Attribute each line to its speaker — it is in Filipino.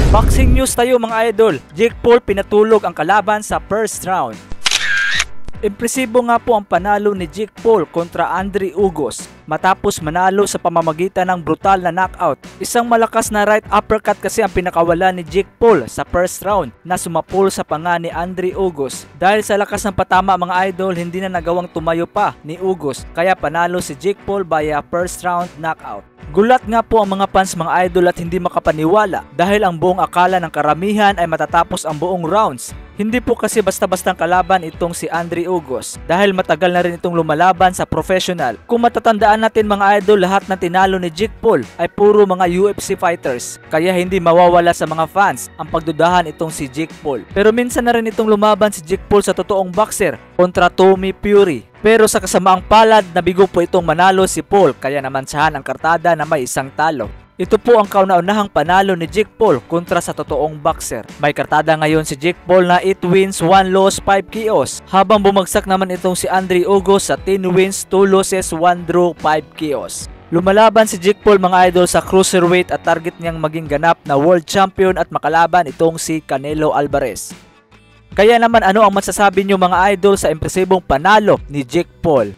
Speaker 1: Boxing news tayo mga idol. Jake Paul pinatulog ang kalaban sa first round. Impresibo nga po ang panalo ni Jake Paul kontra Andre Ugas matapos manalo sa pamamagitan ng brutal na knockout. Isang malakas na right uppercut kasi ang pinakawala ni Jake Paul sa first round na sumapul sa panga ni Andre Ugas. Dahil sa lakas ng patama mga idol, hindi na nagawang tumayo pa ni Ugas kaya panalo si Jake Paul via first round knockout. Gulat nga po ang mga fans mga idol at hindi makapaniwala dahil ang buong akala ng karamihan ay matatapos ang buong rounds. Hindi po kasi basta-bastang kalaban itong si Andre Ugas dahil matagal na rin itong lumalaban sa professional. Kung matatandaan natin mga idol, lahat na tinalo ni Jake Paul ay puro mga UFC fighters kaya hindi mawawala sa mga fans ang pagdudahan itong si Jake Paul. Pero minsan na rin itong lumaban si Jake Paul sa totoong boxer kontra Tommy Fury. Pero sa kasamaang palad, nabigo po itong manalo si Paul kaya namansahan ang kartada na may isang talo. Ito po ang kauna-unahang panalo ni Jake Paul kontra sa totoong boxer. May kartada ngayon si Jake Paul na 8 wins, 1 loss, 5 KOs. Habang bumagsak naman itong si Andre Ugas sa 10 wins, 2 losses, 1 draw, 5 KOs. Lumalaban si Jake Paul mga idol sa cruiserweight at target niyang maging ganap na world champion at makalaban itong si Canelo Alvarez. Kaya naman ano ang masasabi niyo mga idol sa impresibong panalo ni Jake Paul?